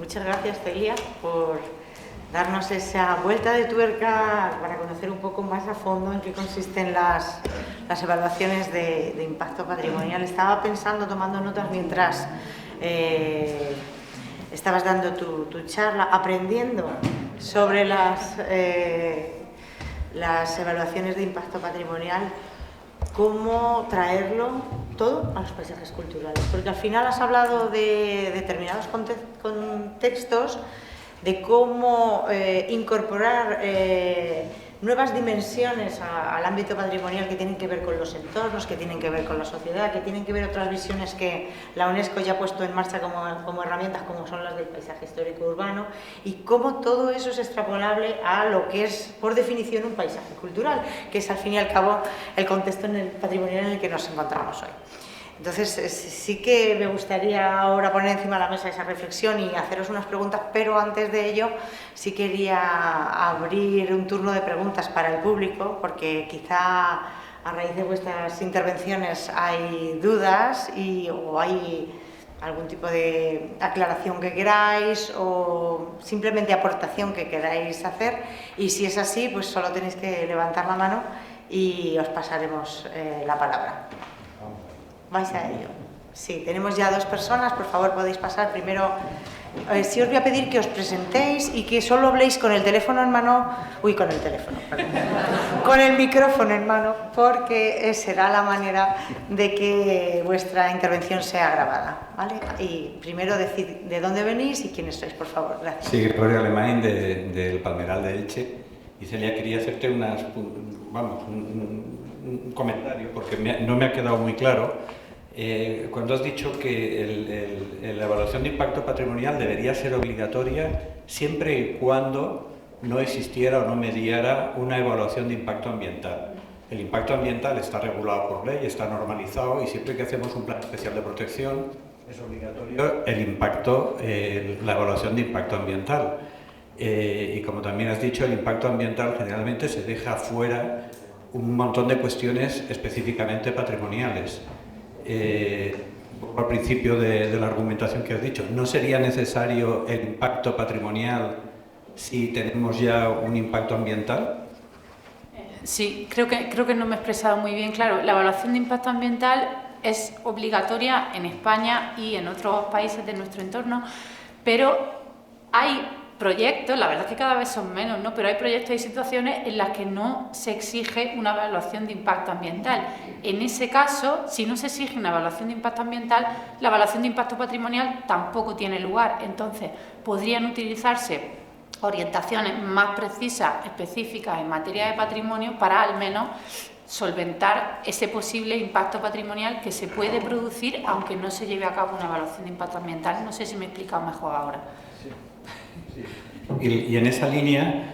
muchas gracias, Celia, por darnos esa vuelta de tuerca para conocer un poco más a fondo en qué consisten las evaluaciones de impacto patrimonial. Estaba pensando, tomando notas mientras estabas dando tu charla, aprendiendo sobre las evaluaciones de impacto patrimonial, cómo traerlo todo a los paisajes culturales, porque al final has hablado de determinados contextos, de cómo incorporar nuevas dimensiones al ámbito patrimonial que tienen que ver con los entornos, que tienen que ver con la sociedad, que tienen que ver otras visiones que la UNESCO ya ha puesto en marcha como herramientas, como son las del paisaje histórico urbano, y cómo todo eso es extrapolable a lo que es, por definición, un paisaje cultural, que es al fin y al cabo el contexto patrimonial en el que nos encontramos hoy. Entonces, sí que me gustaría ahora poner encima de la mesa esa reflexión y haceros unas preguntas, pero antes de ello sí quería abrir un turno de preguntas para el público, porque quizá a raíz de vuestras intervenciones hay dudas o hay algún tipo de aclaración que queráis o simplemente aportación que queráis hacer, y si es así, pues solo tenéis que levantar la mano y os pasaremos la palabra. ¿Vais a ello? Sí, tenemos ya 2 personas, por favor podéis pasar. Primero, sí os voy a pedir que os presentéis y que solo habléis con el teléfono en mano, con el micrófono en mano, porque será la manera de que vuestra intervención sea grabada, ¿vale? Y primero decid de dónde venís y quiénes sois, por favor. Gracias. Sí, Gregorio Alemán del Palmeral de Elche. Y Celia, quería hacerte un comentario, porque no me ha quedado muy claro. Cuando has dicho que la evaluación de impacto patrimonial debería ser obligatoria siempre y cuando no existiera o no mediara una evaluación de impacto ambiental. El impacto ambiental está regulado por ley, está normalizado, y siempre que hacemos un plan especial de protección es obligatorio la evaluación de impacto ambiental. Y como también has dicho, el impacto ambiental generalmente se deja fuera un montón de cuestiones específicamente patrimoniales. Al principio de la argumentación que has dicho, ¿no sería necesario el impacto patrimonial si tenemos ya un impacto ambiental? Sí, creo que no me he expresado muy bien. Claro, la evaluación de impacto ambiental es obligatoria en España y en otros países de nuestro entorno, pero hay proyectos, la verdad es que cada vez son menos, ¿no? Pero hay proyectos y situaciones en las que no se exige una evaluación de impacto ambiental. En ese caso, si no se exige una evaluación de impacto ambiental, la evaluación de impacto patrimonial tampoco tiene lugar. Entonces, podrían utilizarse orientaciones más precisas, específicas en materia de patrimonio para al menos solventar ese posible impacto patrimonial que se puede producir aunque no se lleve a cabo una evaluación de impacto ambiental. No sé si me he explicado mejor ahora. Y en esa línea,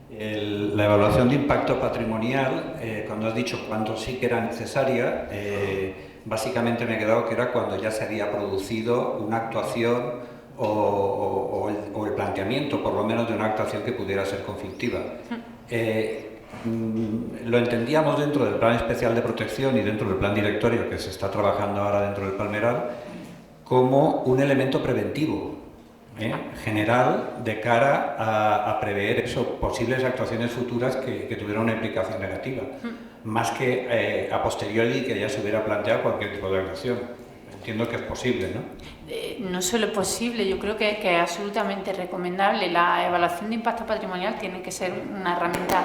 la evaluación de impacto patrimonial, cuando has dicho cuándo sí que era necesaria, básicamente me he quedado que era cuando ya se había producido una actuación o el planteamiento, por lo menos, de una actuación que pudiera ser conflictiva. Lo entendíamos dentro del Plan Especial de Protección y dentro del Plan Directorio que se está trabajando ahora dentro del Palmeral como un elemento preventivo general de cara a prever posibles actuaciones futuras que tuvieran una implicación negativa, más que a posteriori que ya se hubiera planteado cualquier tipo de actuación. Entiendo que es posible, ¿no? No solo es posible, yo creo que es absolutamente recomendable. La evaluación de impacto patrimonial tiene que ser una herramienta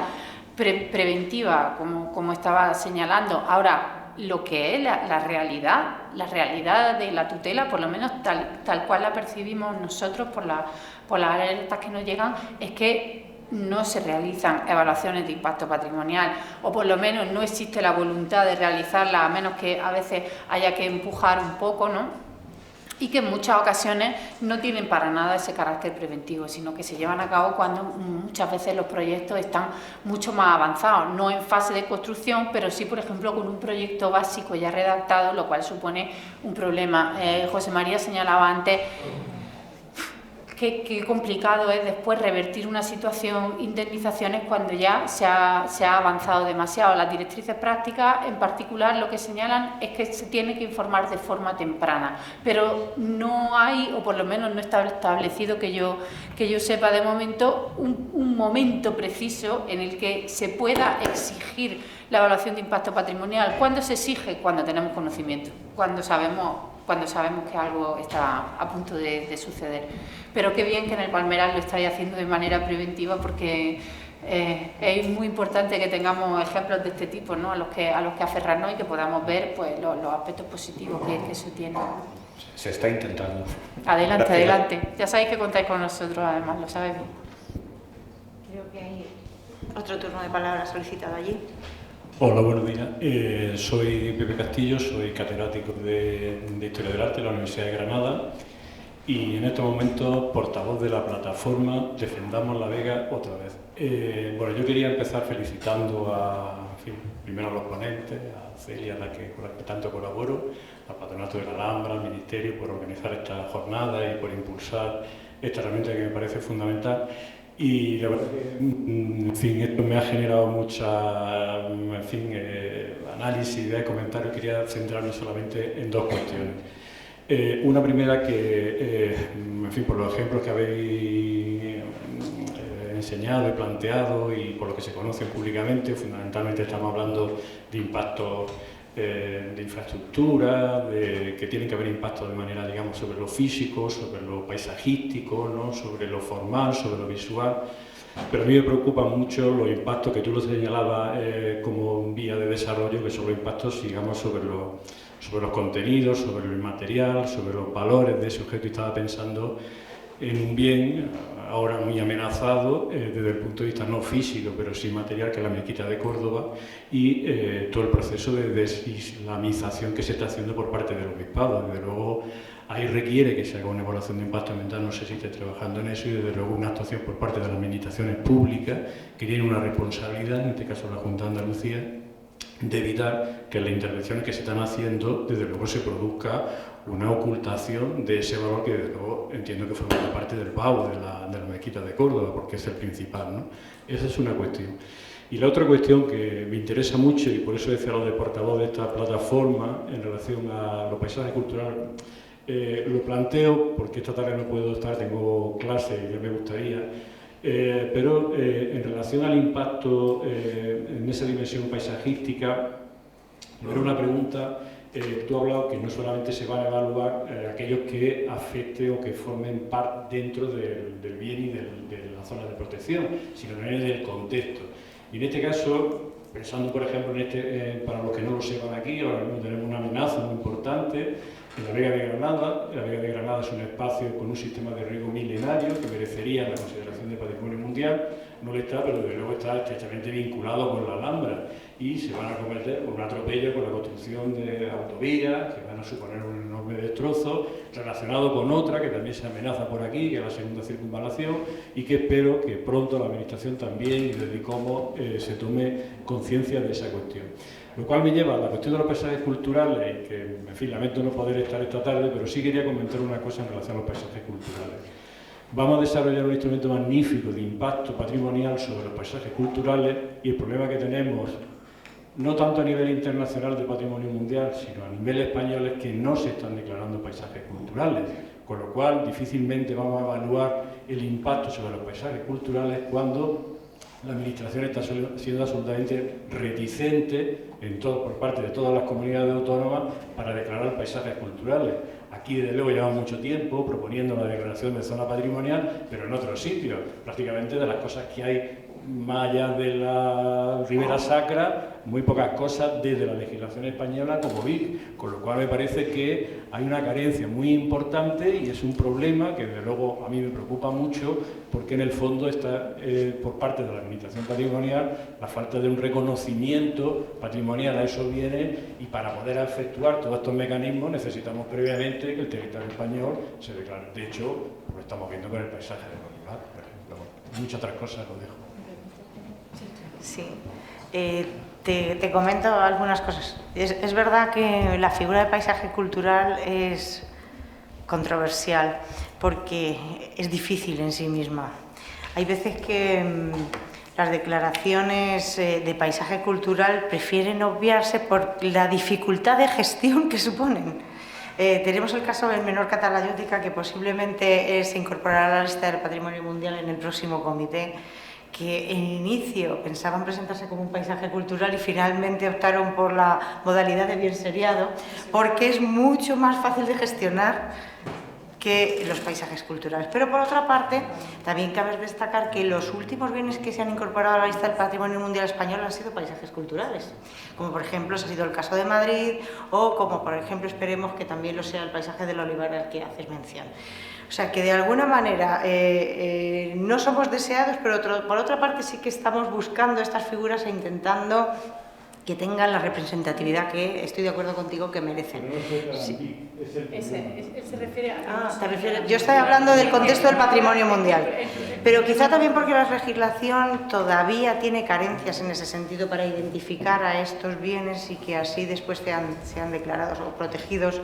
preventiva, como estaba señalando. Ahora, lo que es la realidad de la tutela, por lo menos tal cual la percibimos nosotros por las alertas que nos llegan, es que no se realizan evaluaciones de impacto patrimonial, o por lo menos no existe la voluntad de realizarlas, a menos que a veces haya que empujar un poco, ¿no? Y que en muchas ocasiones no tienen para nada ese carácter preventivo, sino que se llevan a cabo cuando muchas veces los proyectos están mucho más avanzados, no en fase de construcción, pero sí, por ejemplo, con un proyecto básico ya redactado, lo cual supone un problema. José María señalaba antes qué complicado es después revertir una situación, indemnizaciones, cuando ya se ha avanzado demasiado. Las directrices prácticas, en particular, lo que señalan es que se tiene que informar de forma temprana, pero no hay, o por lo menos no está establecido que yo sepa de momento, un momento preciso en el que se pueda exigir la evaluación de impacto patrimonial. ¿Cuándo se exige? Cuando tenemos conocimiento, cuando sabemos que algo está a punto de suceder. Pero qué bien que en el Palmeral lo estáis haciendo de manera preventiva, porque es muy importante que tengamos ejemplos de este tipo, ¿no? a los que aferrarnos y que podamos ver pues, los aspectos positivos que eso tiene. Se está intentando. Adelante, Gracias. adelante. Ya sabéis que contáis con nosotros, además, lo sabéis bien. Creo que hay otro turno de palabra solicitado allí. Hola, buenos días. Soy Pepe Castillo, soy catedrático de Historia del Arte de la Universidad de Granada y en estos momentos portavoz de la plataforma Defendamos la Vega otra vez. Bueno, yo quería empezar felicitando primero a los ponentes, a Celia, con la que tanto colaboro, al Patronato de la Alhambra, al Ministerio, por organizar esta jornada y por impulsar esta herramienta que me parece fundamental. Y la verdad que, esto me ha generado mucha, análisis, ideas y comentarios. Quería centrarme solamente en dos cuestiones. Una primera que, por los ejemplos que habéis enseñado y planteado y por lo que se conoce públicamente, fundamentalmente estamos hablando de impactos de infraestructura, que tienen que haber impacto de manera, digamos, sobre lo físico, sobre lo paisajístico, ¿no? Sobre lo formal, sobre lo visual. Pero a mí me preocupan mucho los impactos que tú lo señalabas como vía de desarrollo, que son los impactos, digamos, sobre los contenidos, sobre lo inmaterial, sobre los valores de ese objeto. Y estaba pensando en un bien ahora muy amenazado desde el punto de vista no físico, pero sí material, que es la mezquita de Córdoba, y todo el proceso de desislamización que se está haciendo por parte del obispado. Desde luego, ahí requiere que se haga una evaluación de impacto ambiental, no sé si esté trabajando en eso, y desde luego una actuación por parte de las administraciones públicas, que tienen una responsabilidad, en este caso la Junta de Andalucía, de evitar que las intervenciones que se están haciendo, desde luego, se produzca una ocultación de ese valor que, desde luego, entiendo que forma parte del pago de la mezquita de Córdoba, porque es el principal, ¿no? Esa es una cuestión. Y la otra cuestión que me interesa mucho, y por eso decía lo de portavoz de esta plataforma, en relación a los paisajes culturales, lo planteo porque esta tarde no puedo estar, tengo clase y ya me gustaría, pero en relación al impacto en esa dimensión paisajística, era una pregunta. Tú has hablado que no solamente se van a evaluar aquellos que afecten o que formen parte dentro del bien y de la zona de protección, sino también del contexto. Y en este caso, pensando por ejemplo para los que no lo sepan aquí, ahora mismo tenemos una amenaza muy importante en la Vega de Granada. La Vega de Granada es un espacio con un sistema de riego milenario que merecería la consideración de patrimonio mundial. No lo está, pero desde luego está estrechamente vinculado con la Alhambra, y se van a cometer un atropello con la construcción de autovías que van a suponer un enorme destrozo, relacionado con otra que también se amenaza por aquí, que es la segunda circunvalación, y que espero que pronto la Administración también, y desde cómo se tome conciencia de esa cuestión. Lo cual me lleva a la cuestión de los paisajes culturales, que, en fin, lamento no poder estar esta tarde, pero sí quería comentar una cosa en relación a los paisajes culturales. Vamos a desarrollar un instrumento magnífico de impacto patrimonial sobre los paisajes culturales, y el problema que tenemos, no tanto a nivel internacional de patrimonio mundial, sino a nivel español, es que no se están declarando paisajes culturales, con lo cual difícilmente vamos a evaluar el impacto sobre los paisajes culturales cuando la Administración está siendo absolutamente reticente por parte de todas las comunidades autónomas para declarar paisajes culturales. Aquí, desde luego, llevamos mucho tiempo proponiendo la declaración de zona patrimonial, pero en otros sitios. Prácticamente de las cosas que hay más allá de la Ribera Sacra, muy pocas cosas desde la legislación española como Vic, con lo cual me parece que hay una carencia muy importante y es un problema que desde luego a mí me preocupa mucho, porque en el fondo está por parte de la Administración patrimonial la falta de un reconocimiento patrimonial a esos bienes, y para poder efectuar todos estos mecanismos necesitamos previamente que el territorio español se declare. De hecho, lo estamos viendo con el paisaje de Bolívar, por ejemplo. Muchas otras cosas lo dejo. Sí, te comento algunas cosas. Es verdad que la figura de paisaje cultural es controversial porque es difícil en sí misma. Hay veces que las declaraciones de paisaje cultural prefieren obviarse por la dificultad de gestión que suponen. Tenemos el caso del Menorca talayótica, que posiblemente se incorporará a la lista del Patrimonio Mundial en el próximo comité, que en inicio pensaban presentarse como un paisaje cultural y finalmente optaron por la modalidad de bien seriado, porque es mucho más fácil de gestionar que los paisajes culturales. Pero por otra parte, también cabe destacar que los últimos bienes que se han incorporado a la lista del Patrimonio Mundial Español han sido paisajes culturales, como por ejemplo ese ha sido el caso de Madrid, o como por ejemplo esperemos que también lo sea el paisaje del olivar al que haces mención. O sea que de alguna manera no somos deseados, pero por otra parte sí que estamos buscando estas figuras e intentando que tengan la representatividad que estoy de acuerdo contigo que merecen. Sí. Él se refiere a... Yo estoy hablando del contexto del patrimonio mundial, pero quizá también porque la legislación todavía tiene carencias en ese sentido para identificar a estos bienes y que así después sean declarados o protegidos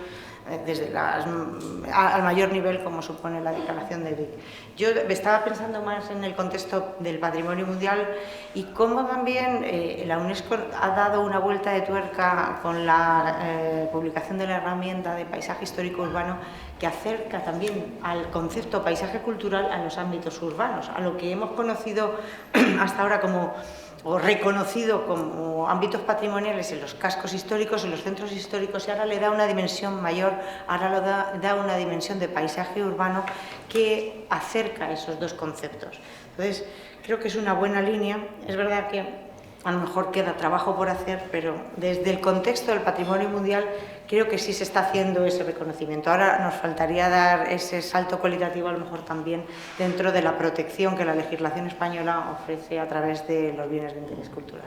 desde al mayor nivel como supone la declaración de BIC. Yo estaba pensando más en el contexto del patrimonio mundial y cómo también la UNESCO ha dado una vuelta de tuerca con la publicación de la herramienta de paisaje histórico urbano, que acerca también al concepto paisaje cultural a los ámbitos urbanos, a lo que hemos conocido hasta ahora como o reconocido como ámbitos patrimoniales en los cascos históricos, en los centros históricos, y ahora le da una dimensión mayor, ahora le da una dimensión de paisaje urbano que acerca esos dos conceptos. Entonces, creo que es una buena línea. Es verdad que a lo mejor queda trabajo por hacer, pero desde el contexto del patrimonio mundial creo que sí se está haciendo ese reconocimiento. Ahora nos faltaría dar ese salto cualitativo a lo mejor también dentro de la protección que la legislación española ofrece a través de los bienes de interés cultural.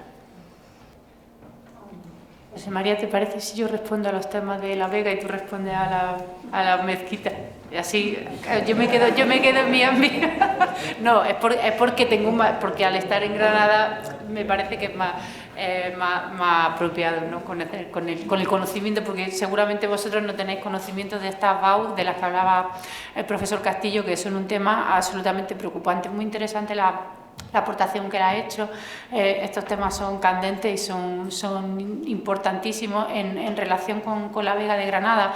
José María, ¿te parece si yo respondo a los temas de La Vega y tú respondes a la mezquita? Así, yo me quedo en mi ámbito. No, es porque al estar en Granada me parece que es más apropiado, ¿no? con el conocimiento, porque seguramente vosotros no tenéis conocimiento de estas BAU de las que hablaba el profesor Castillo, que son un tema absolutamente preocupante. Muy interesante la aportación que él ha hecho. Estos temas son candentes y son importantísimos en relación con la Vega de Granada.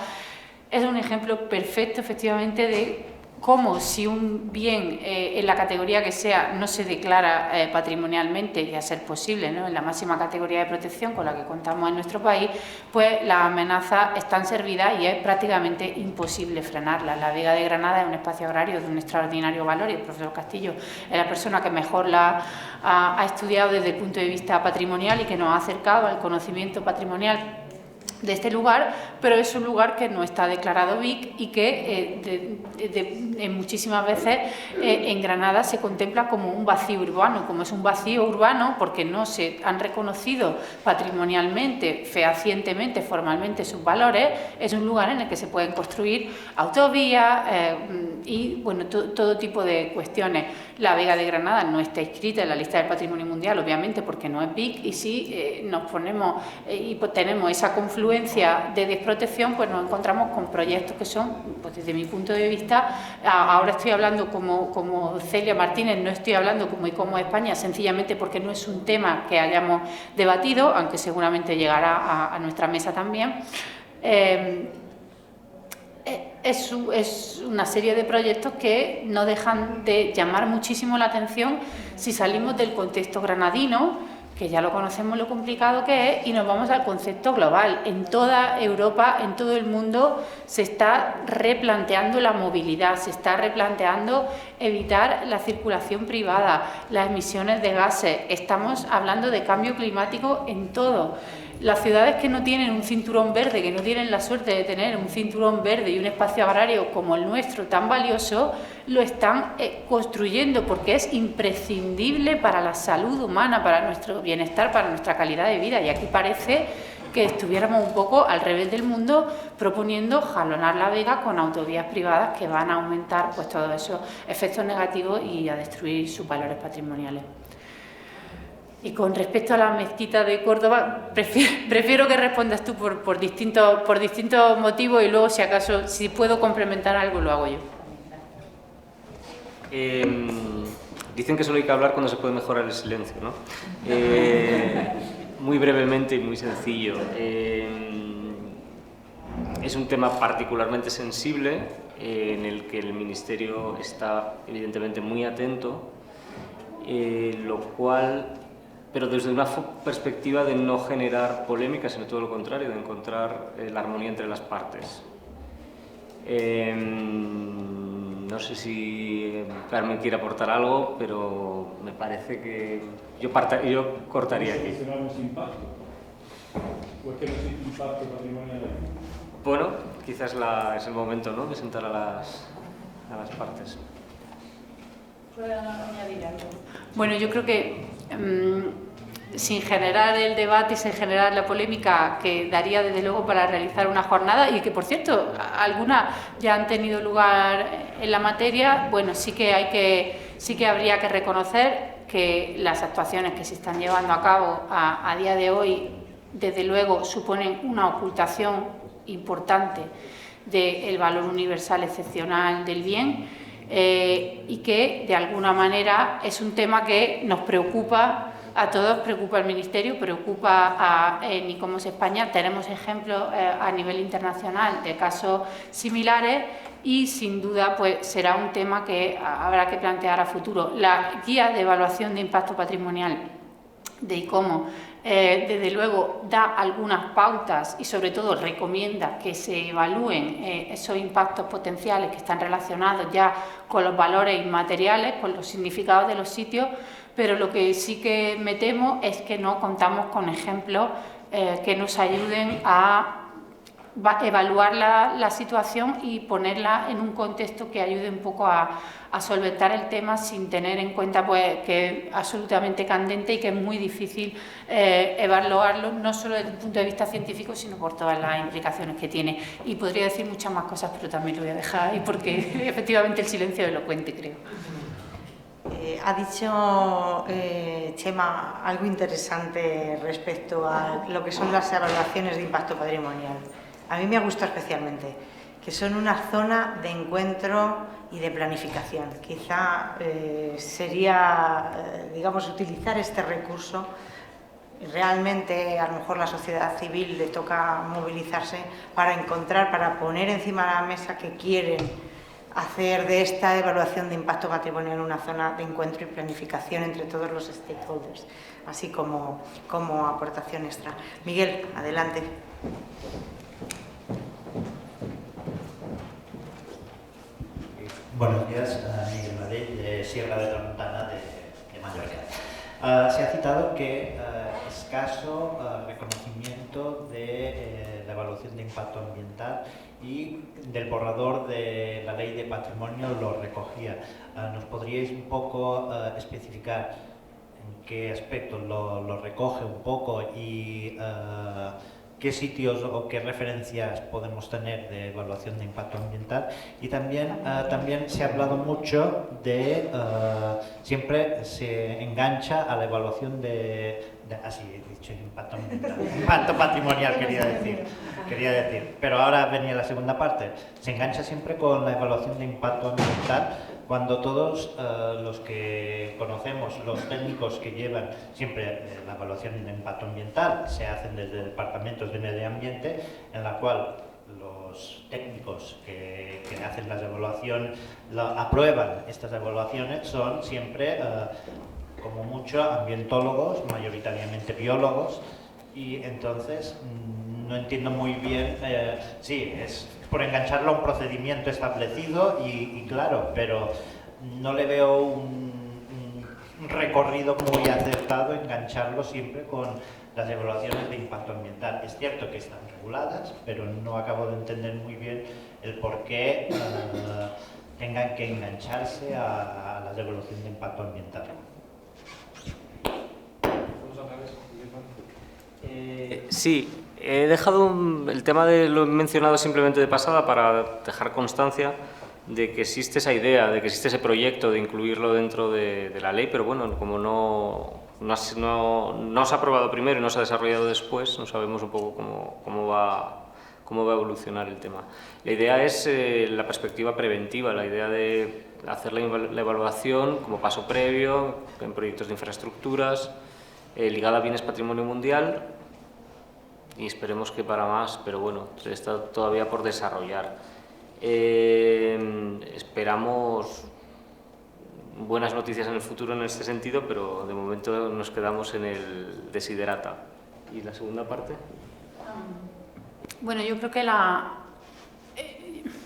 Es un ejemplo perfecto, efectivamente, de cómo si un bien en la categoría que sea no se declara patrimonialmente, y a ser posible, ¿no?, en la máxima categoría de protección con la que contamos en nuestro país, pues las amenazas están servidas y es prácticamente imposible frenarlas. La Vega de Granada es un espacio agrario de un extraordinario valor y el profesor Castillo es la persona que mejor la ha estudiado desde el punto de vista patrimonial y que nos ha acercado al conocimiento patrimonial de este lugar, pero es un lugar que no está declarado BIC y que muchísimas veces en Granada se contempla como un vacío urbano, como es un vacío urbano porque no se han reconocido patrimonialmente, fehacientemente, formalmente sus valores. Es un lugar en el que se pueden construir autovías y bueno, todo tipo de cuestiones. La Vega de Granada no está inscrita en la lista del Patrimonio Mundial, obviamente, porque no es BIC, y si nos ponemos y tenemos esa confluencia de desprotección, pues nos encontramos con proyectos que son, pues desde mi punto de vista, ahora estoy hablando como Celia Martínez, no estoy hablando como ICOMOS España, sencillamente porque no es un tema que hayamos debatido, aunque seguramente llegará a nuestra mesa también. Es una serie de proyectos que no dejan de llamar muchísimo la atención si salimos del contexto granadino, que ya lo conocemos lo complicado que es, y nos vamos al concepto global. En toda Europa, en todo el mundo, se está replanteando la movilidad, se está replanteando evitar la circulación privada, las emisiones de gases. Estamos hablando de cambio climático en todo. Las ciudades que no tienen un cinturón verde, que no tienen la suerte de tener un cinturón verde y un espacio agrario como el nuestro tan valioso, lo están construyendo porque es imprescindible para la salud humana, para nuestro bienestar, para nuestra calidad de vida. Y aquí parece que estuviéramos un poco al revés del mundo proponiendo jalonar la Vega con autovías privadas que van a aumentar pues todos esos efectos negativos y a destruir sus valores patrimoniales. Y con respecto a la mezquita de Córdoba, prefiero que respondas tú por distintos motivos y luego, si acaso, si puedo complementar algo, lo hago yo. Dicen que solo hay que hablar cuando se puede mejorar el silencio, ¿no? Muy brevemente y muy sencillo. Es un tema particularmente sensible en el que el Ministerio está evidentemente muy atento, lo cual, pero desde una perspectiva de no generar polémicas, sino todo lo contrario, de encontrar la armonía entre las partes. No sé si Carmen quiere aportar algo, pero me parece que yo cortaría aquí. ¿O es que no existe impacto patrimonial? Bueno, quizás es el momento, ¿no?, de sentar a las partes. Bueno, yo creo que sin generar el debate y sin generar la polémica que daría desde luego para realizar una jornada, y que por cierto algunas ya han tenido lugar en la materia, bueno, sí que habría que reconocer que las actuaciones que se están llevando a cabo a día de hoy desde luego suponen una ocultación importante del valor universal excepcional del bien, y que de alguna manera es un tema que nos preocupa a todos, preocupa al Ministerio, preocupa a Nicomos España. Tenemos ejemplos a nivel internacional de casos similares y sin duda pues será un tema que habrá que plantear a futuro. La guía de evaluación de impacto patrimonial de ICOMOS desde luego da algunas pautas y sobre todo recomienda que se evalúen esos impactos potenciales que están relacionados ya con los valores inmateriales, con los significados de los sitios, pero lo que sí que me temo es que no contamos con ejemplos que nos ayuden a evaluar la situación y ponerla en un contexto que ayude un poco a solventar el tema sin tener en cuenta pues, que es absolutamente candente y que es muy difícil evaluarlo, no solo desde el punto de vista científico, sino por todas las implicaciones que tiene. Y podría decir muchas más cosas, pero también lo voy a dejar ahí porque efectivamente el silencio es elocuente, creo. Ha dicho Chema algo interesante respecto a lo que son las evaluaciones de impacto patrimonial. A mí me ha gustado especialmente, que son una zona de encuentro y de planificación. Quizá sería, digamos, utilizar este recurso. Realmente, a lo mejor la sociedad civil le toca movilizarse para encontrar, para poner encima de la mesa que quieren hacer de esta evaluación de impacto patrimonial una zona de encuentro y planificación entre todos los stakeholders, así como aportación extra. Miguel, adelante. Buenos días, Miguel Madrid, de Sierra de Tramontana, de Mallorca. Se ha citado que escaso reconocimiento de la evaluación de impacto ambiental y del borrador de la Ley de Patrimonio lo recogía. ¿Nos podríais un poco especificar en qué aspectos lo recoge un poco y qué sitios o qué referencias podemos tener de evaluación de impacto ambiental? Y también se ha hablado mucho de, siempre se engancha a la evaluación así he dicho, impacto ambiental, impacto patrimonial quería decir, pero ahora venía la segunda parte, se engancha siempre con la evaluación de impacto ambiental, cuando todos los que conocemos, los técnicos que llevan siempre la evaluación de impacto ambiental, se hacen desde departamentos de medio ambiente, en la cual los técnicos que hacen las evaluaciones, aprueban estas evaluaciones, son siempre, como mucho, ambientólogos, mayoritariamente biólogos, y entonces no entiendo muy bien, sí, es por engancharlo a un procedimiento establecido y claro, pero no le veo un recorrido muy acertado engancharlo siempre con las evaluaciones de impacto ambiental. Es cierto que están reguladas, pero no acabo de entender muy bien el por qué tengan que engancharse a las evaluaciones de impacto ambiental. Sí, he dejado el tema lo he mencionado simplemente de pasada para dejar constancia de que existe esa idea, de que existe ese proyecto de incluirlo dentro de la ley, pero bueno, como no no se ha aprobado primero y no se ha desarrollado después, no sabemos un poco cómo va a evolucionar el tema. La idea es la perspectiva preventiva, la idea de hacer la evaluación como paso previo en proyectos de infraestructuras, ligada a bienes patrimonio mundial, y esperemos que para más, pero bueno, está todavía por desarrollar. Esperamos buenas noticias en el futuro en este sentido, pero de momento nos quedamos en el desiderata. ¿Y la segunda parte? Bueno, yo creo que la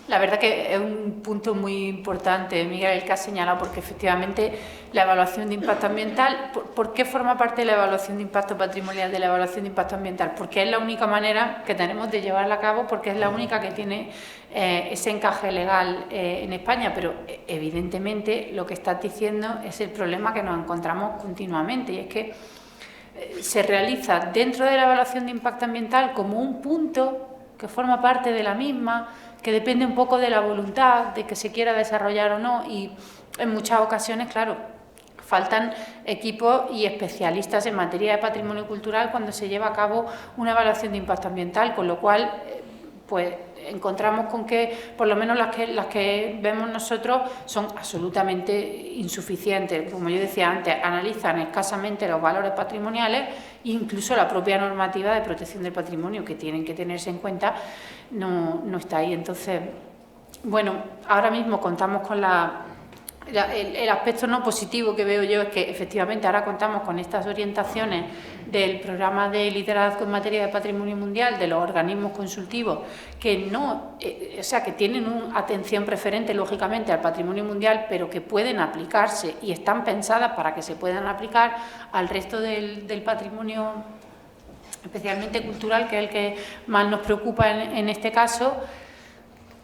verdad que es un punto muy importante, Miguel, el que has señalado, porque efectivamente la evaluación de impacto ambiental, ¿por qué forma parte de la evaluación de impacto patrimonial de la evaluación de impacto ambiental? Porque es la única manera que tenemos de llevarla a cabo, porque es la única que tiene ese encaje legal en España, pero evidentemente lo que estás diciendo es el problema que nos encontramos continuamente, y es que se realiza dentro de la evaluación de impacto ambiental como un punto que forma parte de la misma, que depende un poco de la voluntad, de que se quiera desarrollar o no, y en muchas ocasiones, claro, faltan equipos y especialistas en materia de patrimonio cultural cuando se lleva a cabo una evaluación de impacto ambiental, con lo cual, pues encontramos con que por lo menos las que vemos nosotros son absolutamente insuficientes. Como yo decía antes, analizan escasamente los valores patrimoniales e incluso la propia normativa de protección del patrimonio, que tienen que tenerse en cuenta, no está ahí. Entonces, bueno, ahora mismo contamos con el aspecto no positivo que veo yo es que efectivamente ahora contamos con estas orientaciones del programa de liderazgo en materia de patrimonio mundial de los organismos consultivos que que tienen una atención preferente lógicamente al patrimonio mundial, pero que pueden aplicarse y están pensadas para que se puedan aplicar al resto del patrimonio, especialmente cultural, que es el que más nos preocupa en este caso,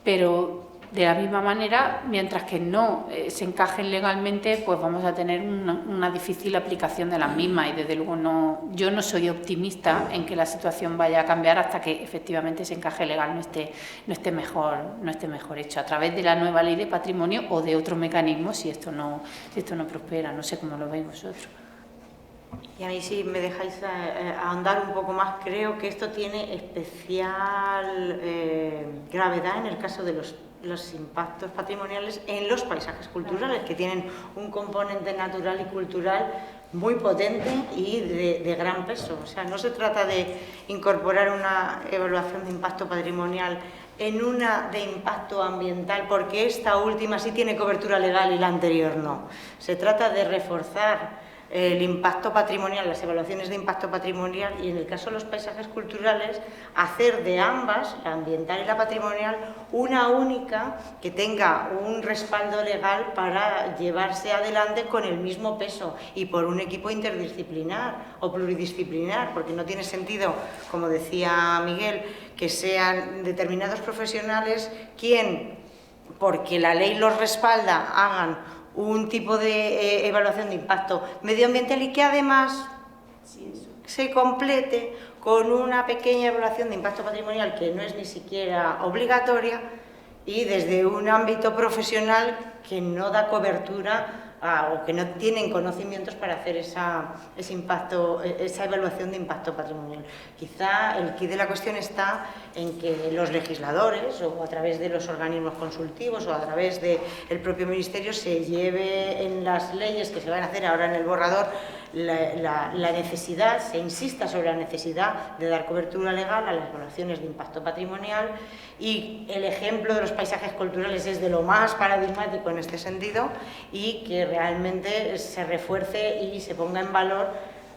pero de la misma manera, mientras que no se encajen legalmente, pues vamos a tener una difícil aplicación de las mismas, y desde luego yo no soy optimista en que la situación vaya a cambiar hasta que efectivamente ese encaje legal no esté mejor hecho a través de la nueva ley de patrimonio o de otro mecanismo si esto no prospera. No sé cómo lo veis vosotros. Y a mí, si me dejáis ahondar un poco más, creo que esto tiene especial gravedad en el caso de los impactos patrimoniales en los paisajes culturales, que tienen un componente natural y cultural muy potente y de gran peso. O sea, no se trata de incorporar una evaluación de impacto patrimonial en una de impacto ambiental, porque esta última sí tiene cobertura legal y la anterior no. Se trata de reforzar el impacto patrimonial, las evaluaciones de impacto patrimonial, y en el caso de los paisajes culturales, hacer de ambas, la ambiental y la patrimonial, una única que tenga un respaldo legal para llevarse adelante con el mismo peso y por un equipo interdisciplinar o pluridisciplinar, porque no tiene sentido, como decía Miguel, que sean determinados profesionales quien, porque la ley los respalda, hagan un tipo de evaluación de impacto medioambiental y que además se complete con una pequeña evaluación de impacto patrimonial que no es ni siquiera obligatoria y desde un ámbito profesional que no da cobertura o que no tienen conocimientos para hacer esa evaluación de impacto patrimonial. Quizá el quid de la cuestión está en que los legisladores, o a través de los organismos consultivos o a través del propio Ministerio, se lleve en las leyes que se van a hacer ahora en el borrador la necesidad, se insista sobre la necesidad de dar cobertura legal a las evaluaciones de impacto patrimonial, y el ejemplo de los paisajes culturales es de lo más paradigmático en este sentido, y que realmente se refuerce y se ponga en valor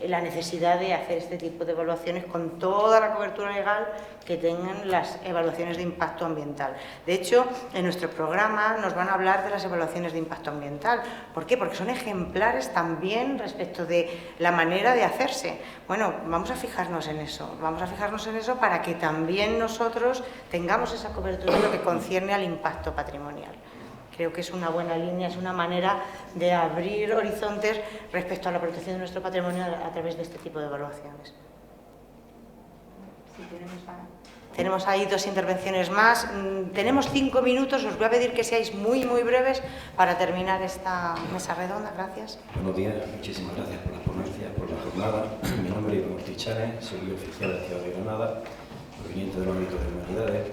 la necesidad de hacer este tipo de evaluaciones con toda la cobertura legal que tengan las evaluaciones de impacto ambiental. De hecho, en nuestro programa nos van a hablar de las evaluaciones de impacto ambiental. ¿Por qué? Porque son ejemplares también respecto de la manera de hacerse. Bueno, vamos a fijarnos en eso para que también nosotros tengamos esa cobertura en lo que concierne al impacto patrimonial. Creo que es una buena línea, es una manera de abrir horizontes respecto a la protección de nuestro patrimonio a través de este tipo de evaluaciones. Sí, tenemos ahí 2 intervenciones más. Tenemos 5 minutos, os voy a pedir que seáis muy breves para terminar esta mesa redonda. Gracias. Buenos días, muchísimas gracias por la ponencia, por Granada. Mi nombre es Iván Ortiz Chanes, soy oficial de la ciudad de Granada, proveniente del ámbito de humanidades,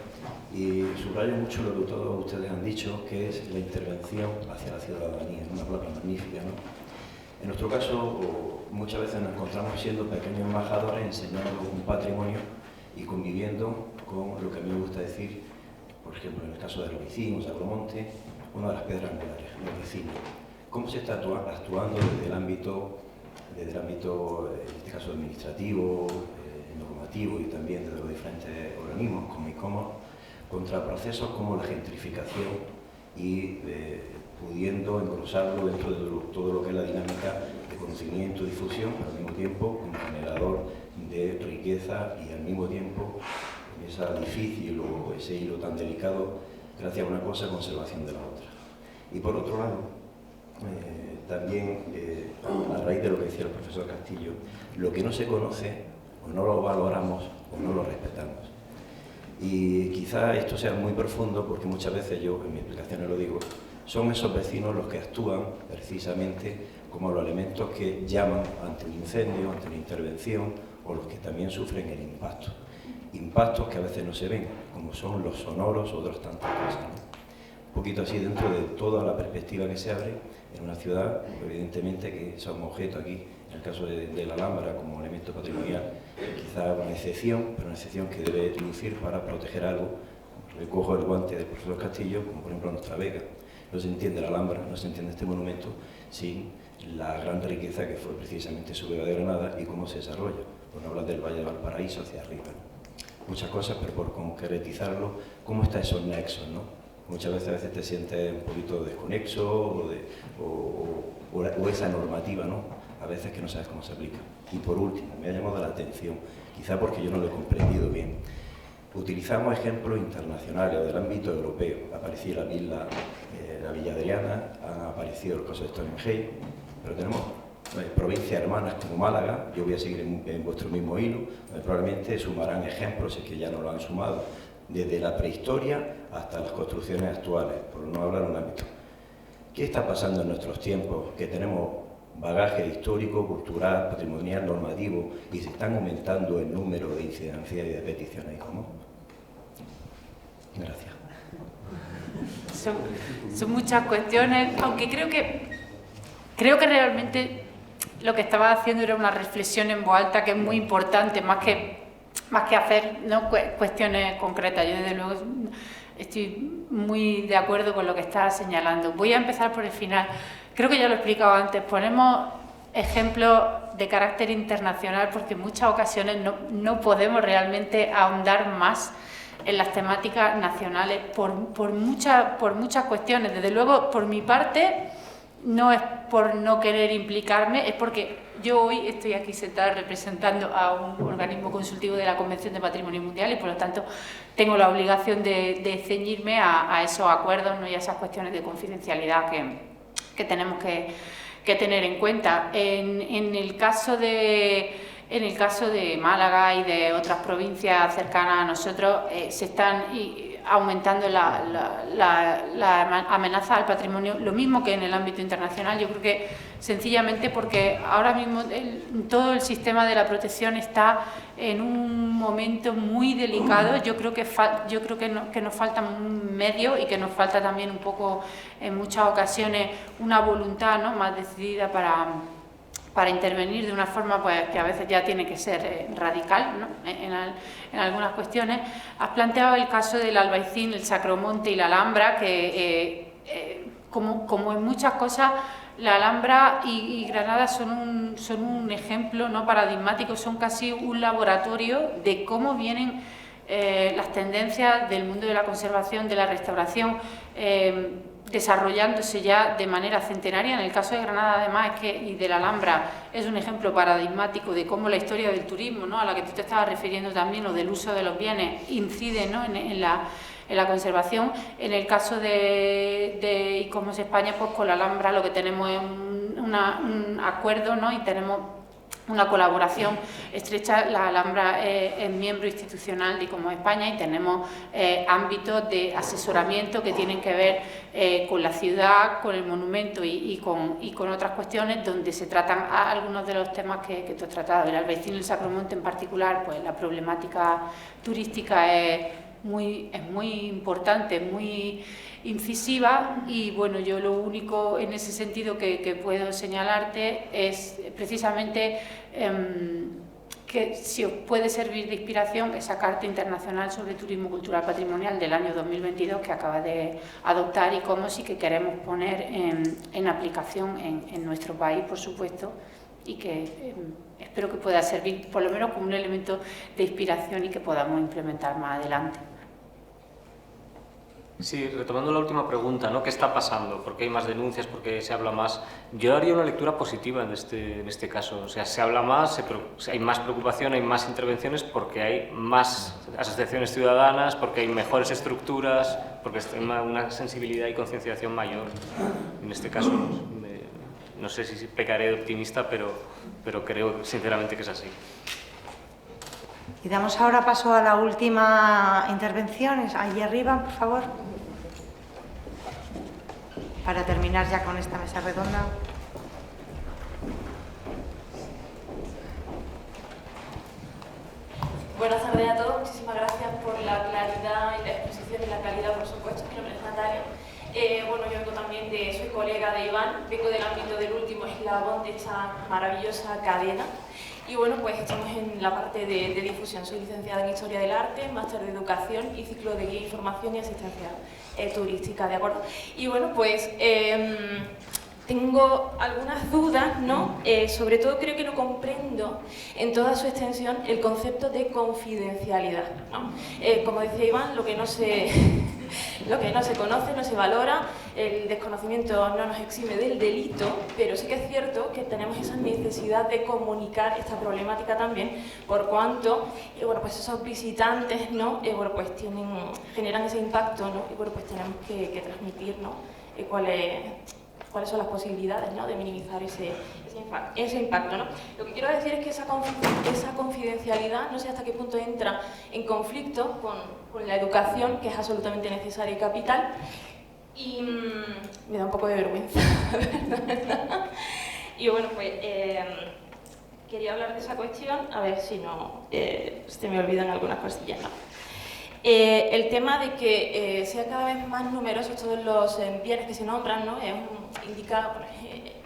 y subrayo mucho lo que todos ustedes han dicho, que es la intervención hacia la ciudadanía, una palabra magnífica, ¿no? En nuestro caso, muchas veces nos encontramos siendo pequeños embajadores enseñando un patrimonio y conviviendo con lo que a mí me gusta decir, por ejemplo, en el caso de los vecinos, Agromonte, una de las piedras angulares, los vecinos. ¿Cómo se está actuando desde el ámbito, en este caso administrativo, normativo y también desde los diferentes organismos como ICOMOS, contra procesos como la gentrificación y pudiendo engrosarlo dentro de todo lo que es la dinámica de conocimiento y difusión, pero al mismo tiempo como generador de riqueza y al mismo tiempo esa difícil o ese hilo tan delicado, gracias a una cosa, conservación de la otra. Y por otro lado, también a raíz de lo que decía el profesor Castillo, lo que no se conoce o no lo valoramos o no lo respetamos. Y quizá esto sea muy profundo porque muchas veces yo en mis explicaciones lo digo, son esos vecinos los que actúan precisamente como los elementos que llaman ante un incendio, ante una intervención o los que también sufren el impacto. Impactos que a veces no se ven, como son los sonoros o otras tantas cosas, ¿no? Un poquito así dentro de toda la perspectiva que se abre en una ciudad, evidentemente que somos objeto aquí, en el caso de la Alhambra como elemento patrimonial, quizá una excepción, pero una excepción que debe lucir para proteger algo. Recojo el guante del profesor Castillo, como por ejemplo nuestra Vega. No se entiende la Alhambra, no se entiende este monumento sin la gran riqueza que fue precisamente su Vega de Granada y cómo se desarrolla. Por no hablar del Valle de Valparaíso hacia arriba, ¿no? Muchas cosas, pero por concretizarlo, ¿cómo están esos nexos, ¿no? Muchas veces te sientes un poquito desconexo o esa normativa, ¿no? A veces que no sabes cómo se aplica. Y por último, me ha llamado la atención, quizá porque yo no lo he comprendido bien. Utilizamos ejemplos internacionales o del ámbito europeo. Apareció la Villa Adriana, han aparecido el caso de Stonehenge, pero tenemos provincias hermanas como Málaga. Yo voy a seguir en vuestro mismo hilo, probablemente sumarán ejemplos, si es que ya no lo han sumado, desde la prehistoria hasta las construcciones actuales, por no hablar de un ámbito. ¿Qué está pasando en nuestros tiempos? Que tenemos bagaje histórico, cultural, patrimonial, normativo, y se están aumentando el número de incidencias y de peticiones. ¿Cómo? Gracias. Son muchas cuestiones, aunque creo que realmente lo que estaba haciendo era una reflexión en voz alta que es muy importante, más que hacer, ¿no?, cuestiones concretas. Yo desde luego estoy muy de acuerdo con lo que estás señalando. Voy a empezar por el final. Creo que ya lo he explicado antes. Ponemos ejemplos de carácter internacional porque en muchas ocasiones no podemos realmente ahondar más en las temáticas nacionales por muchas cuestiones. Desde luego, por mi parte, no es por no querer implicarme, es porque yo hoy estoy aquí sentada representando a un organismo consultivo de la Convención de Patrimonio Mundial y por lo tanto tengo la obligación de ceñirme a esos acuerdos, ¿no?, y a esas cuestiones de confidencialidad que tenemos que tener en cuenta. En el caso de Málaga y de otras provincias cercanas a nosotros, se están aumentando la amenaza al patrimonio, lo mismo que en el ámbito internacional. Yo creo que sencillamente porque ahora mismo todo el sistema de la protección está en un momento muy delicado. Yo creo que nos falta un medio y que nos falta también un poco, en muchas ocasiones, una voluntad, ¿no?, más decidida para intervenir de una forma, pues, que a veces ya tiene que ser radical, ¿no?, en algunas cuestiones. Has planteado el caso del Albaicín, el Sacromonte y la Alhambra, que como en muchas cosas, la Alhambra y Granada son un ejemplo, ¿no?, paradigmático, son casi un laboratorio de cómo vienen las tendencias del mundo de la conservación, de la restauración, desarrollándose ya de manera centenaria. En el caso de Granada, además, y de la Alhambra, es un ejemplo paradigmático de cómo la historia del turismo, ¿no?, a la que tú te estabas refiriendo también, o del uso de los bienes, incide, ¿no?, en la conservación. En el caso de ICOMOS España, pues con la Alhambra lo que tenemos es un acuerdo, ¿no?, y tenemos una colaboración estrecha. La Alhambra es miembro institucional de ICOMOS España y tenemos ámbitos de asesoramiento que tienen que ver con la ciudad, con el monumento y con otras cuestiones donde se tratan algunos de los temas que tú has tratado. El Albaicín y el Sacromonte en particular, pues la problemática turística es muy importante, muy incisiva, y bueno, yo lo único en ese sentido que puedo señalarte es precisamente que si os puede servir de inspiración esa Carta Internacional sobre Turismo Cultural Patrimonial del año 2022 que acaba de adoptar ICOMOS y que queremos poner en aplicación en nuestro país, por supuesto, y que espero que pueda servir por lo menos como un elemento de inspiración y que podamos implementar más adelante. Sí, retomando la última pregunta, ¿no? ¿Qué está pasando? ¿Por qué hay más denuncias? ¿Por qué se habla más? Yo haría una lectura positiva en este caso. O sea, se habla más, hay más preocupación, hay más intervenciones porque hay más asociaciones ciudadanas, porque hay mejores estructuras, porque hay una sensibilidad y concienciación mayor. En este caso, no sé si pecaré de optimista, pero creo sinceramente que es así. Y damos ahora paso a la última intervención, allí arriba, por favor, para terminar ya con esta mesa redonda. Buenas tardes a todos, muchísimas gracias por la claridad y la exposición y la calidad, por supuesto. Mi nombre es Natalia. Bueno, yo vengo también soy colega de Iván, vengo del ámbito del último eslabón de esta maravillosa cadena. Y bueno, pues estamos en la parte de difusión. Soy licenciada en Historia del Arte, máster de Educación y ciclo de Guía, Información y Asistencia Turística, ¿de acuerdo? Y bueno, pues tengo algunas dudas, ¿no? Sobre todo creo que no comprendo en toda su extensión el concepto de confidencialidad, ¿no? Como decía Iván, lo que no se conoce, no se valora, el desconocimiento no nos exime del delito, pero sí que es cierto que tenemos esa necesidad de comunicar esta problemática también, por cuanto bueno, pues esos visitantes, ¿no? Bueno, pues generan ese impacto, ¿no? Y bueno, pues tenemos que transmitir, ¿no? cuáles son las posibilidades, ¿no? De minimizar ese impacto, ¿no? Lo que quiero decir es que esa confidencialidad, no sé hasta qué punto entra en conflicto con la educación, que es absolutamente necesaria y capital, y me da un poco de vergüenza, ¿verdad? Y bueno, pues quería hablar de esa cuestión, a ver si no se me olvidan algunas cosillas, ¿no? El tema de que sean cada vez más numerosos todos los bienes que se nombran, ¿no? Indica,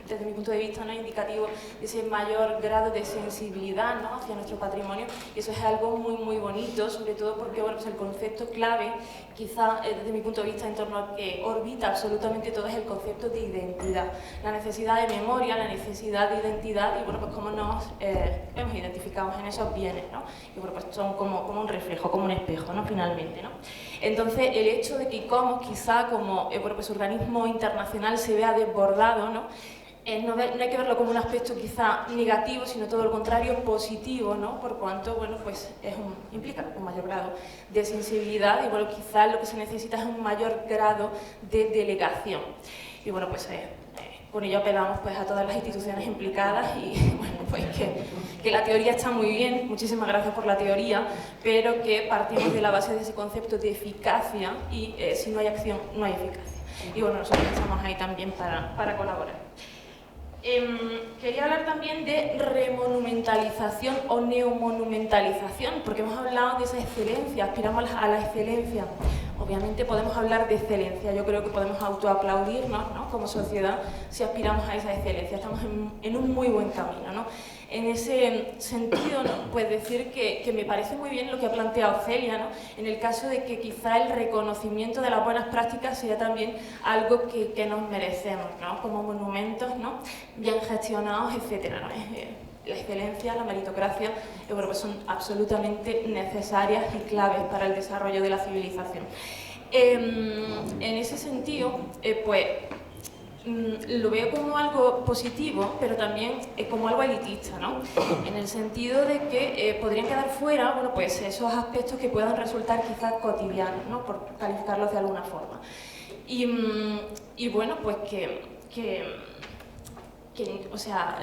desde mi punto de vista, ¿no? Indicativo de ese mayor grado de sensibilidad, ¿no? Hacia nuestro patrimonio, y eso es algo muy muy bonito, sobre todo porque bueno, pues el concepto clave, quizá desde mi punto de vista, en torno al que orbita absolutamente todo, es el concepto de identidad, la necesidad de memoria, la necesidad de identidad, y bueno, pues cómo nos hemos identificado en esos bienes, ¿no? Y bueno, pues son como un reflejo, como un espejo, ¿no? Finalmente, ¿no? Entonces, el hecho de que ICOMOS, quizá como bueno, pues organismo internacional, se vea desbordado, ¿no? No hay que verlo como un aspecto quizá negativo, sino todo lo contrario, positivo, ¿no? Por cuanto, bueno, pues implica un mayor grado de sensibilidad y, bueno, quizá lo que se necesita es un mayor grado de delegación. Y, bueno, pues con ello apelamos pues a todas las instituciones implicadas y, bueno, pues que la teoría está muy bien, muchísimas gracias por la teoría, pero que partimos de la base de ese concepto de eficacia y si no hay acción, no hay eficacia. Y, bueno, nosotros estamos ahí también para colaborar. Quería hablar también de remonumentalización o neomonumentalización, porque hemos hablado de esa excelencia, aspiramos a la excelencia. Obviamente podemos hablar de excelencia, yo creo que podemos autoaplaudirnos, ¿no? Como sociedad si aspiramos a esa excelencia, estamos en un muy buen camino, ¿no? En ese sentido, ¿no? Pues decir que me parece muy bien lo que ha planteado Celia, ¿no? En el caso de que quizá el reconocimiento de las buenas prácticas sea también algo que nos merecemos, ¿no? Como monumentos, ¿no? Bien gestionados, etcétera, ¿no? La excelencia, la meritocracia, bueno, pues son absolutamente necesarias y claves para el desarrollo de la civilización. En ese sentido, pues lo veo como algo positivo, pero también como algo elitista, ¿no? En el sentido de que podrían quedar fuera, bueno, pues esos aspectos que puedan resultar quizás cotidianos, ¿no? Por calificarlos de alguna forma. Y bueno, pues que o sea,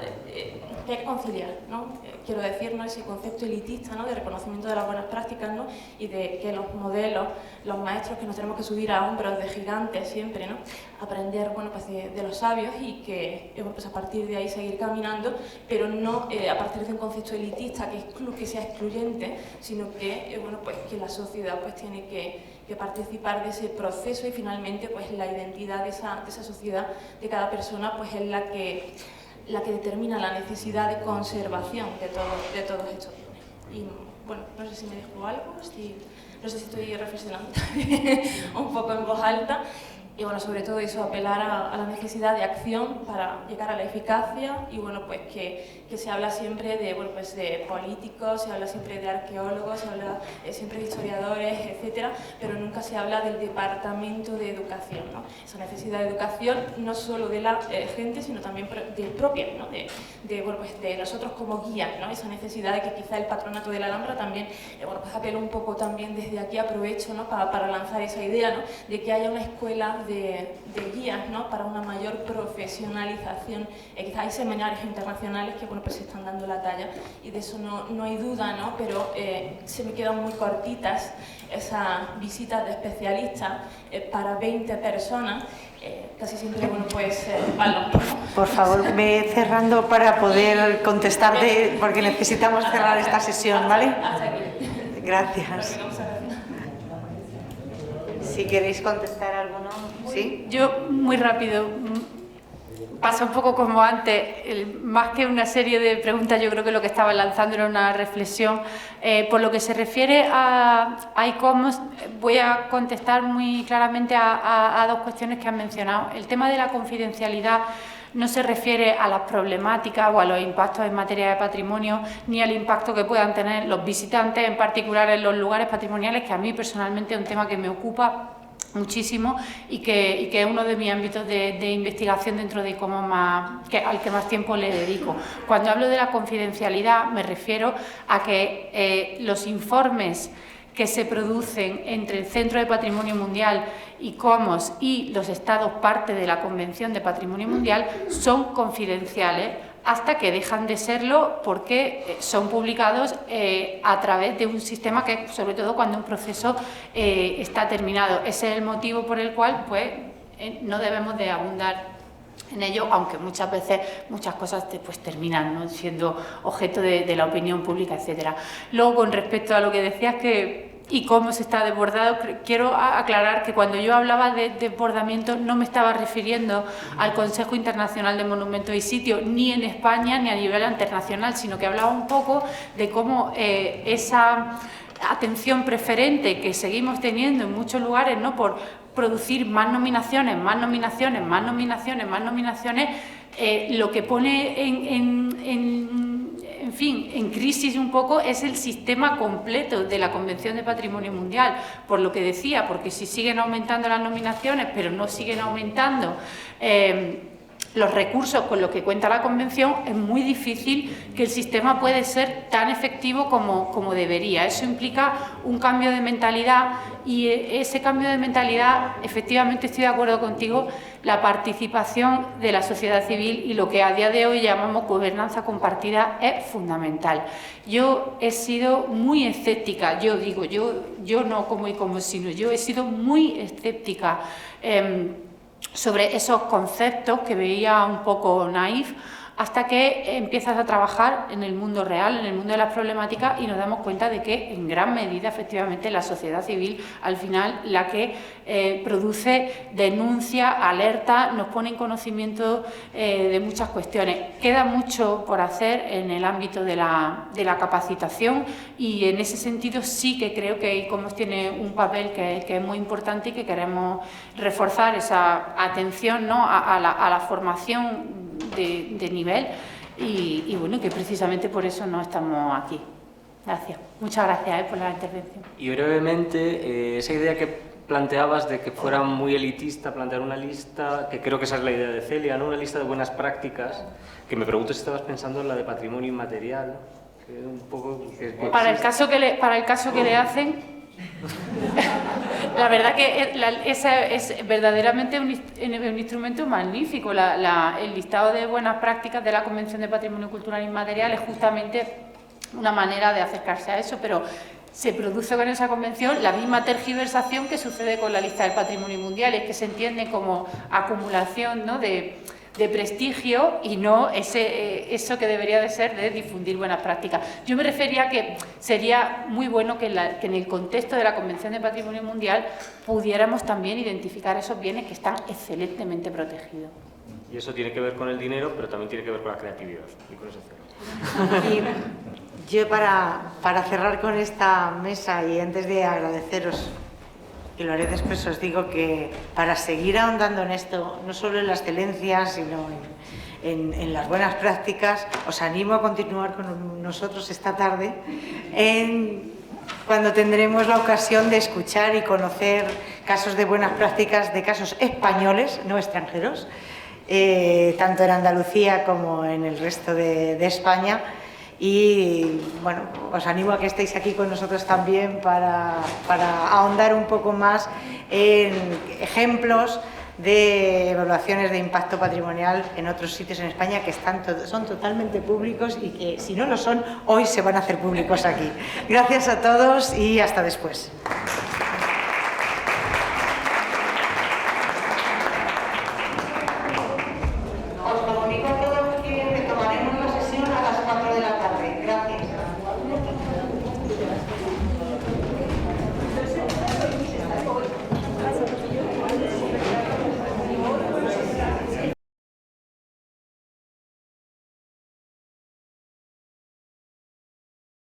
que hay que conciliar, ¿no? Quiero decir, ¿no? Ese concepto elitista, ¿no? De reconocimiento de las buenas prácticas, ¿no? Y de que los modelos, los maestros, que nos tenemos que subir a hombros de gigantes siempre, ¿no? Aprender, bueno, pues de los sabios y que, bueno, pues a partir de ahí seguir caminando, pero no a partir de un concepto elitista que sea excluyente, sino que, bueno, pues que la sociedad pues tiene que participar de ese proceso y finalmente pues la identidad de esa sociedad, de cada persona, pues es la que determina la necesidad de conservación de todos estos bienes. Y bueno, no sé si me dejo algo, no sé si estoy reflexionando un poco en voz alta. Y bueno, sobre todo eso, apelar a la necesidad de acción para llegar a la eficacia y bueno, pues que se habla siempre de, bueno, pues de políticos, se habla siempre de arqueólogos, se habla siempre de historiadores, etcétera, pero nunca se habla del departamento de educación, ¿no? Esa necesidad de educación no solo de la gente, sino también del propio, ¿no? Bueno, pues de nosotros como guías, ¿no? Esa necesidad de que quizá el patronato de la Alhambra también, bueno, pues apelo un poco también desde aquí, aprovecho, ¿no? Para lanzar esa idea, ¿no? De que haya una escuela de guías, ¿no? Para una mayor profesionalización. Quizá hay seminarios internacionales que, bueno, pues se están dando la talla y de eso no hay duda, ¿no? Pero se me quedan muy cortitas esas visitas de especialistas para 20 personas. Casi siempre, bueno, pues Por favor, ve cerrando para poder contestarte, porque necesitamos cerrar esta sesión, ¿vale? Hasta aquí. Gracias. Si queréis contestar alguno, ¿sí? Yo, muy rápido, pasa un poco como antes, más que una serie de preguntas, yo creo que lo que estaba lanzando era una reflexión. Por lo que se refiere a e-commerce, voy a contestar muy claramente a dos cuestiones que han mencionado. El tema de la confidencialidad no se refiere a las problemáticas o a los impactos en materia de patrimonio, ni al impacto que puedan tener los visitantes, en particular en los lugares patrimoniales, que a mí personalmente es un tema que me ocupa muchísimo y que es uno de mis ámbitos de investigación dentro de e-commerce al que más tiempo le dedico. Cuando hablo de la confidencialidad me refiero a que los informes que se producen entre el Centro de Patrimonio Mundial, e-commerce y los Estados parte de la Convención de Patrimonio Mundial son confidenciales hasta que dejan de serlo porque son publicados a través de un sistema que, sobre todo cuando un proceso está terminado. Ese es el motivo por el cual pues, no debemos de abundar en ello, aunque muchas veces muchas cosas pues, terminan, ¿no? Siendo objeto de la opinión pública, etcétera. Luego, con respecto a lo que decías y cómo se está desbordado, quiero aclarar que cuando yo hablaba de desbordamiento no me estaba refiriendo al Consejo Internacional de Monumentos y Sitios, ni en España ni a nivel internacional, sino que hablaba un poco de cómo esa atención preferente que seguimos teniendo en muchos lugares, ¿no? Por producir más nominaciones, lo que pone en crisis un poco es el sistema completo de la Convención de Patrimonio Mundial, por lo que decía, porque si siguen aumentando las nominaciones, pero no siguen aumentando los recursos con los que cuenta la Convención, es muy difícil que el sistema pueda ser tan efectivo como debería. Eso implica un cambio de mentalidad y ese cambio de mentalidad, efectivamente estoy de acuerdo contigo, la participación de la sociedad civil y lo que a día de hoy llamamos gobernanza compartida es fundamental. Yo he sido muy escéptica, yo no como sino yo he sido muy escéptica sobre esos conceptos que veía un poco naif, hasta que empiezas a trabajar en el mundo real, en el mundo de las problemáticas, y nos damos cuenta de que en gran medida efectivamente la sociedad civil al final la que produce denuncia, alerta, nos pone en conocimiento de muchas cuestiones. Queda mucho por hacer en el ámbito de la capacitación y en ese sentido sí que creo que e-commerce tiene un papel que es muy importante y que queremos reforzar esa atención, ¿no? a la formación de nivel y bueno, que precisamente por eso no estamos aquí. Gracias. Muchas gracias por la intervención. Y brevemente, esa idea que planteabas de que fuera muy elitista plantear una lista, que creo que esa es la idea de Celia, ¿no? Una lista de buenas prácticas, que me pregunto si estabas pensando en la de patrimonio inmaterial, que un poco... Para el caso que le hacen... La verdad que esa es verdaderamente un instrumento magnífico. El listado de buenas prácticas de la Convención de Patrimonio Cultural Inmaterial es justamente una manera de acercarse a eso, pero se produce con esa convención la misma tergiversación que sucede con la lista del patrimonio mundial, es que se entiende como acumulación, ¿no?, de prestigio y no eso que debería de ser de difundir buenas prácticas. Yo me refería a que sería muy bueno que en el contexto de la Convención de Patrimonio Mundial pudiéramos también identificar esos bienes que están excelentemente protegidos. Y eso tiene que ver con el dinero, pero también tiene que ver con la creatividad. Y con eso cierro. Y yo para cerrar con esta mesa y antes de agradeceros, y lo haré después, os digo que para seguir ahondando en esto, no solo en la excelencia, sino en las buenas prácticas, os animo a continuar con nosotros esta tarde cuando tendremos la ocasión de escuchar y conocer casos de buenas prácticas, de casos españoles, no extranjeros, tanto en Andalucía como en el resto de España. Y bueno, os animo a que estéis aquí con nosotros también para ahondar un poco más en ejemplos de evaluaciones de impacto patrimonial en otros sitios en España que son totalmente públicos y que, si no lo son, hoy se van a hacer públicos aquí. Gracias a todos y hasta después.